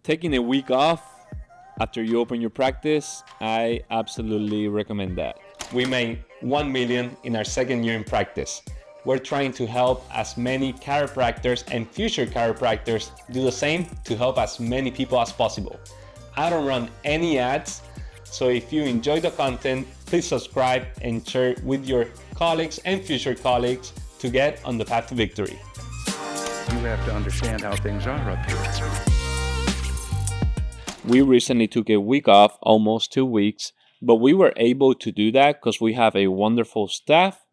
taking a week off after you open your practice, I absolutely recommend that. We made 1 million in our second year in practice. We're trying to help as many chiropractors and future chiropractors do the same to help as many people as possible. I don't run any ads, so if you enjoy the content, please subscribe and share it with your colleagues and future colleagues to get on the path to victory. You have to understand how things are up here. We recently took a week off, almost 2 weeks, but we were able to do that because we have a wonderful staff,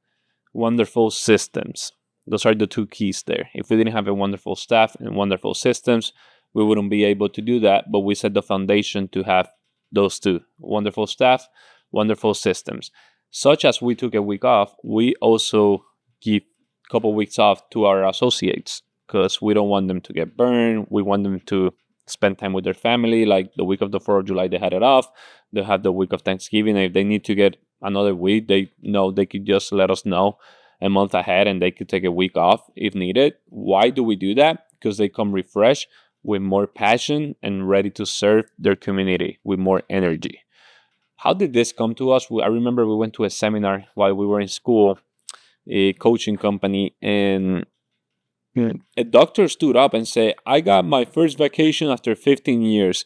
wonderful systems. Those are the two keys there. If we didn't have a wonderful staff and wonderful systems, we wouldn't be able to do that, but we set the foundation to have those two: wonderful staff, wonderful systems. Such as we took a week off, we also give a couple weeks off to our associates because we don't want them to get burned. We want them to spend time with their family. Like the week of the 4th of July, they had it off. They'll have the week of Thanksgiving. And if they need to get another week, they know they could just let us know a month ahead and they could take a week off if needed. Why do we do that? Because they come refreshed with more passion and ready to serve their community with more energy. How did this come to us? I remember we went to a seminar while we were in school, a coaching company, and a doctor stood up and said, I got my first vacation after 15 years.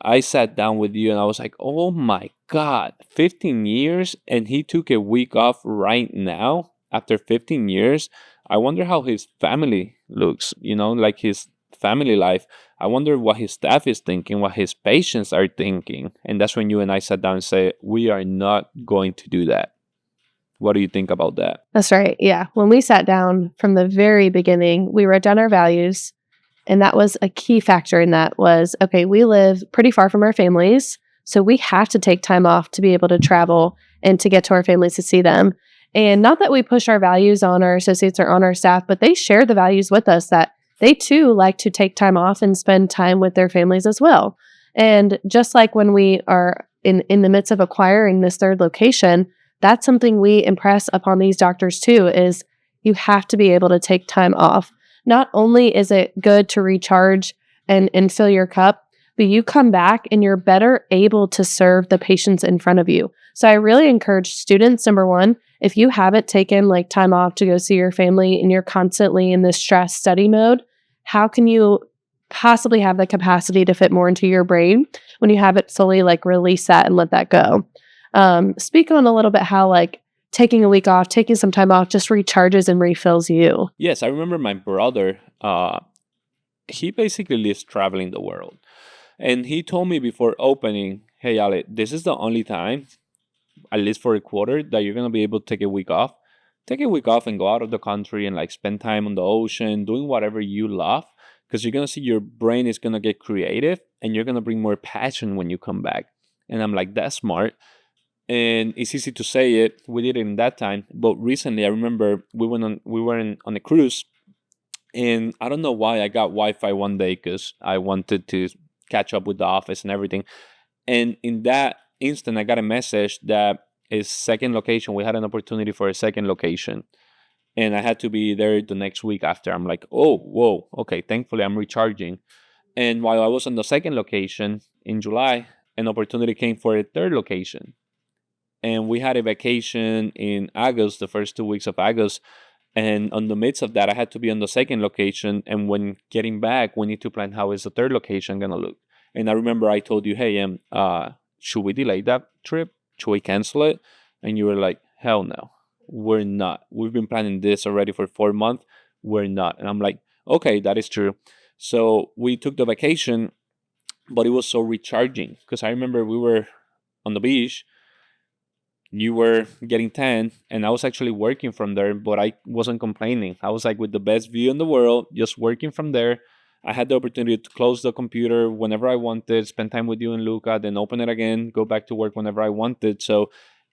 I sat down with you and I was like, oh my God, 15 years? And he took a week off right now after 15 years. I wonder how his family looks, like his family life. I wonder what his staff is thinking, what his patients are thinking. And that's when you and I sat down and said, we are not going to do that. What do you think about that? That's right. Yeah. When we sat down from the very beginning, we wrote down our values. And that was a key factor in that was, okay, we live pretty far from our families. So we have to take time off to be able to travel and to get to our families to see them. And not that we push our values on our associates or on our staff, but they share the values with us that they too like to take time off and spend time with their families as well. And just like when we are in the midst of acquiring this third location, that's something we impress upon these doctors too, is you have to be able to take time off. Not only is it good to recharge and fill your cup, but you come back and you're better able to serve the patients in front of you. So I really encourage students, number one, if you haven't taken time off to go see your family and you're constantly in this stress study mode, how can you possibly have the capacity to fit more into your brain when you haven't fully release that and let that go? Speak on a little bit how taking a week off, taking some time off just recharges and refills you. Yes, I remember my brother, he basically lives traveling the world. And he told me before opening, hey, Ale, this is the only time, at least for a quarter, that you're going to be able to take a week off. Take a week off and go out of the country and spend time on the ocean, doing whatever you love, because you're going to see your brain is going to get creative and you're going to bring more passion when you come back. And I'm like, that's smart. And it's easy to say it. We did it in that time. But recently, I remember we were on a cruise. And I don't know why I got Wi-Fi one day because I wanted to catch up with the office and everything. And in that instant, I got a message that his second location, we had an opportunity for a second location. And I had to be there the next week after. I'm like, oh, whoa, okay, thankfully I'm recharging. And while I was on the second location in July, an opportunity came for a third location. And we had a vacation in August, the first 2 weeks of August. And on the midst of that, I had to be on the second location. And when getting back, we need to plan how is the third location going to look. And I remember I told you, hey, should we delay that trip? Should we cancel it? And you were like, hell no, we're not. We've been planning this already for 4 months. We're not. And I'm like, okay, that is true. So we took the vacation, but it was so recharging because I remember we were on the beach. You were getting tan, and I was actually working from there, but I wasn't complaining. I was with the best view in the world, just working from there. I had the opportunity to close the computer whenever I wanted, spend time with you and Luca, then open it again, go back to work whenever I wanted. So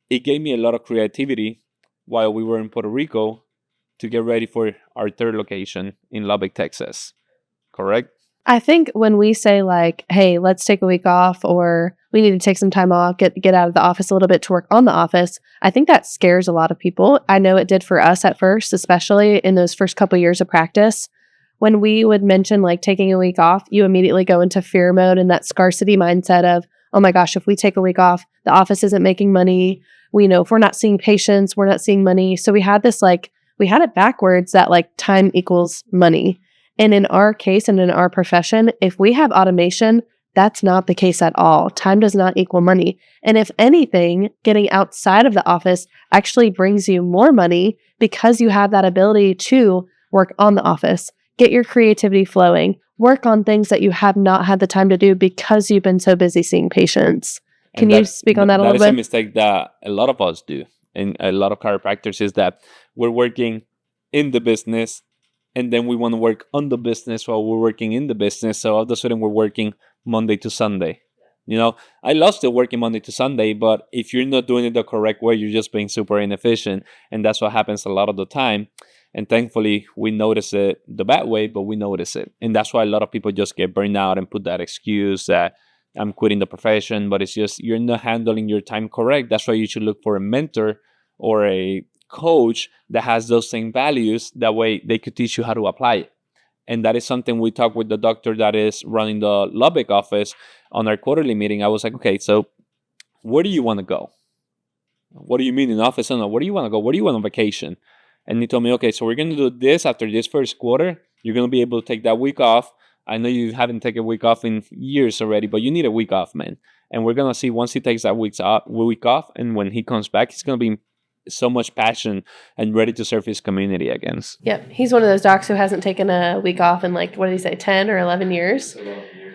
it gave me a lot of creativity while we were in Puerto Rico to get ready for our third location in Lubbock, Texas. Correct? I think when we say hey, let's take a week off, or we need to take some time off, get out of the office a little bit to work on the office, I think that scares a lot of people. I know it did for us at first, especially in those first couple of years of practice. when we would mention like taking a week off, you immediately go into fear mode and that scarcity mindset of, oh my gosh, if we take a week off, the office isn't making money. We know if we're not seeing patients, we're not seeing money. So we had this like, we had it backwards that like time equals money. And in our case and in our profession, if we have automation, that's not the case at all. Time does not equal money. And if anything, getting outside of the office actually brings you more money because you have that ability to work on the office, get your creativity flowing, work on things that you have not had the time to do because you've been so busy seeing patients. Can you speak on that a little bit? That is a mistake that a lot of us do, and a lot of chiropractors, is that we're working in the business and then we want to work on the business while we're working in the business. So all of a sudden we're working Monday to Sunday. You know, I love still working Monday to Sunday, but if you're not doing it the correct way, you're just being super inefficient. And that's what happens a lot of the time. And thankfully, we notice it the bad way, but we notice it. And that's why a lot of people just get burned out and put that excuse that I'm quitting the profession, but it's just you're not handling your time correct. That's why you should look for a mentor or a coach that has those same values. That way they could teach you how to apply it. And that is something we talked with the doctor that is running the Lubbock office on our quarterly meeting. I was like, okay, so where do you want to go? What do you mean in office? No, where do you want to go? Where do you want on vacation? And he told me, okay, so we're going to do this after this first quarter. You're going to be able to take that week off. I know you haven't taken a week off in years already, but you need a week off, man. And we're going to see once he takes that week off, and when he comes back, he's going to be so much passion and ready to serve his community again. Yep. He's one of those docs who hasn't taken a week off in like, what did he say, 10 or 11 years?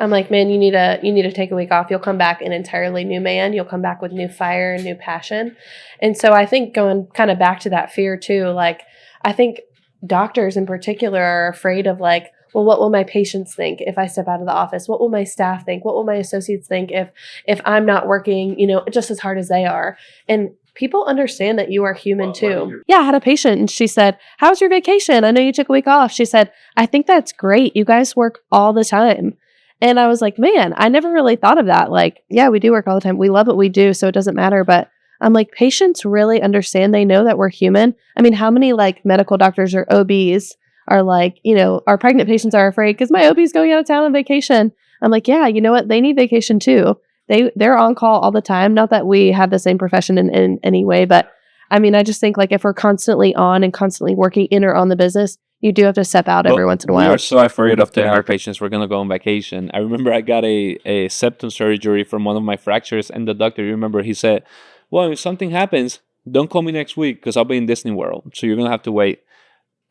I'm like, man, you need to take a week off. You'll come back an entirely new man. You'll come back with new fire and new passion. And so I think going kind of back to that fear too, like I think doctors in particular are afraid of like, well, what will my patients think if I step out of the office? What will my staff think? What will my associates think if I'm not working, just as hard as they are? And people understand that you are human too. Yeah, I had a patient and she said, "How was your vacation? I know you took a week off." She said, "I think that's great. You guys work all the time." And I was like, man, I never really thought of that. Like, yeah, we do work all the time. We love what we do, so it doesn't matter. But I'm like, patients really understand. They know that we're human. I mean, how many like medical doctors or OBs are like, our pregnant patients are afraid because my OB is going out of town on vacation. I'm like, yeah, you know what? They need vacation too. They're on call all the time. Not that we have the same profession in any way, but I mean, I just think like if we're constantly on and constantly working in or on the business, you do have to step out every once in a while. We are so afraid of telling our patients we're going to go on vacation. I remember I got a septum surgery from one of my fractures, and the doctor, he said, well, if something happens, don't call me next week because I'll be in Disney World. So you're going to have to wait.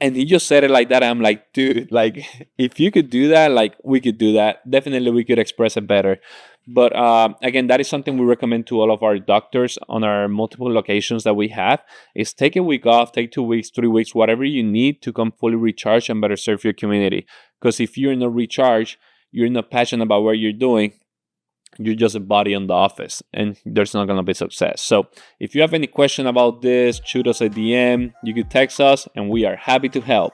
And he just said it like that. I'm like, dude, like, if you could do that, like, we could do that. Definitely, we could express it better. But again, that is something we recommend to all of our doctors on our multiple locations that we have, is take a week off, take 2 weeks, 3 weeks, whatever you need to come fully recharge and better serve your community. Because if you're not recharged, you're not passionate about what you're doing, you're just a body on the office, and there's not going to be success. So if you have any question about this, shoot us a DM. You can text us, and we are happy to help.